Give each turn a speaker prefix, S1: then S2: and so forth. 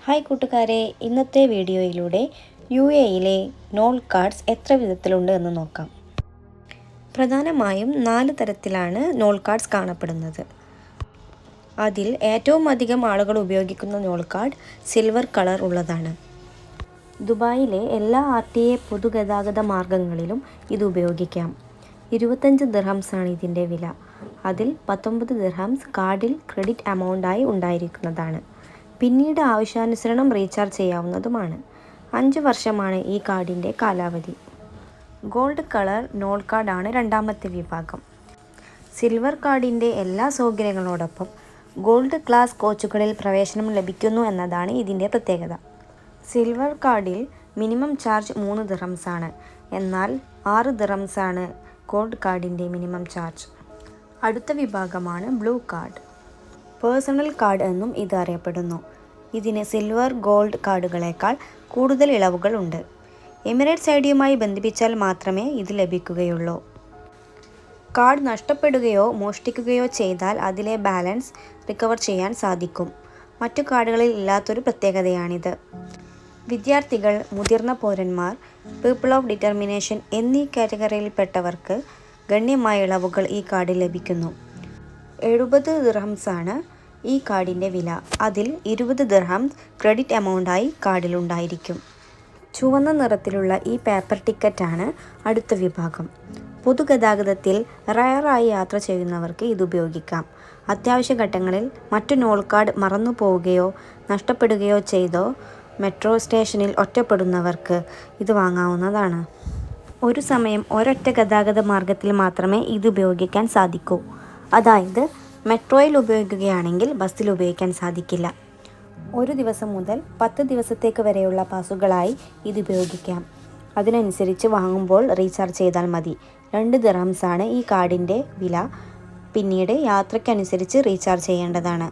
S1: Hi കൂട്ടുകാരെ, ഇന്നത്തെ വീഡിയോയിലൂടെ UAEയിലെ നോൾ കാർഡ്സ് എത്ര വിധത്തിലുണ്ട് എന്ന് നോക്കാം. പ്രധാനമായും 4 തരത്തിലാണ് നോൾ കാർഡ്സ് കാണപ്പെടുന്നത്. അതിൽ ഏറ്റവും അധികം ആളുകൾ ഉപയോഗിക്കുന്ന നോൾ കാർഡ് സിൽവർ കളർ ഉള്ളതാണ്. ദുബായിലെ എല്ലാ RTA പൊതുഗതാഗത മാർഗങ്ങളിലും ഇത് ഉപയോഗിക്കാം. 25 ദിർഹംസാണ് ഇതിൻ്റെ വില. അതിൽ 19 ദിർഹംസ് കാർഡിൽ ക്രെഡിറ്റ് എമൗണ്ടായി ഉണ്ടായിരിക്കുന്നതാണ്. പിന്നീട് ആവശ്യാനുസരണം റീചാർജ് ചെയ്യാവുന്നതുമാണ്. 5 വർഷമാണ് ഈ കാർഡിൻ്റെ കാലാവധി. ഗോൾഡ് കളർ നോൾ കാർഡാണ് രണ്ടാമത്തെ വിഭാഗം. സിൽവർ കാർഡിൻ്റെ എല്ലാ സൗകര്യങ്ങളോടൊപ്പം ഗോൾഡ് ക്ലാസ് കോച്ചുകളിൽ പ്രവേശനം ലഭിക്കുന്നു എന്നതാണ് ഇതിൻ്റെ പ്രത്യേകത. സിൽവർ കാർഡിൽ മിനിമം ചാർജ് 3 ദിർഹംസാണ്. എന്നാൽ 6 ദിർഹംസാണ് ഗോൾഡ് കാർഡിൻ്റെ മിനിമം ചാർജ്. അടുത്ത വിഭാഗമാണ് ബ്ലൂ കാർഡ്. പേഴ്സണൽ കാർഡ് എന്നും ഇത് അറിയപ്പെടുന്നു. ഇതിന് സിൽവർ ഗോൾഡ് കാർഡുകളേക്കാൾ കൂടുതൽ ഇളവുകൾ ഉണ്ട്. എമിറേറ്റ്സ് ഐഡിയുമായി ബന്ധിപ്പിച്ചാൽ മാത്രമേ ഇത് ലഭിക്കുകയുള്ളൂ. കാർഡ് നഷ്ടപ്പെടുകയോ മോഷ്ടിക്കുകയോ ചെയ്താൽ അതിലെ ബാലൻസ് റിക്കവർ ചെയ്യാൻ സാധിക്കും. മറ്റു കാർഡുകളിൽ ഇല്ലാത്തൊരു പ്രത്യേകതയാണിത്. വിദ്യാർത്ഥികൾ, മുതിർന്ന പൗരന്മാർ, പീപ്പിൾ ഓഫ് ഡിറ്റർമിനേഷൻ എന്നീ കാറ്റഗറിയിൽപ്പെട്ടവർക്ക് ഗണ്യമായ ഇളവുകൾ ഈ കാർഡിൽ ലഭിക്കുന്നു. 70 ദിർഹംസാണ് ഈ കാർഡിൻ്റെ വില. അതിൽ 20 ദിർഹംസ് ക്രെഡിറ്റ് എമൗണ്ടായി കാർഡിലുണ്ടായിരിക്കും. ചുവന്ന നിറത്തിലുള്ള ഈ പേപ്പർ ടിക്കറ്റാണ് അടുത്ത വിഭാഗം. പൊതുഗതാഗതത്തിൽ റയറായി യാത്ര ചെയ്യുന്നവർക്ക് ഇത് ഉപയോഗിക്കാം. അത്യാവശ്യ ഘട്ടങ്ങളിൽ മറ്റു നോൾ കാർഡ് മറന്നു പോവുകയോ നഷ്ടപ്പെടുകയോ ചെയ്തോ മെട്രോ സ്റ്റേഷനിൽ ഒറ്റപ്പെടുന്നവർക്ക് ഇത് വാങ്ങാവുന്നതാണ്. ഒരു സമയം ഒരൊറ്റ ഗതാഗത മാർഗത്തിൽ മാത്രമേ ഇത് ഉപയോഗിക്കാൻ സാധിക്കൂ. അതായത് മെട്രോയിൽ ഉപയോഗിക്കുകയാണെങ്കിൽ ബസ്സിൽ ഉപയോഗിക്കാൻ സാധിക്കില്ല. 1 ദിവസം മുതൽ 10 ദിവസത്തേക്ക് വരെയുള്ള പാസുകളായി ഇത് ഉപയോഗിക്കാം. അതിനനുസരിച്ച് വാങ്ങുമ്പോൾ റീചാർജ് ചെയ്താൽ മതി. 2 ദിർഹംസാണ് ഈ കാർഡിൻ്റെ വില. പിന്നീട് യാത്രയ്ക്കനുസരിച്ച് റീചാർജ് ചെയ്യേണ്ടതാണ്.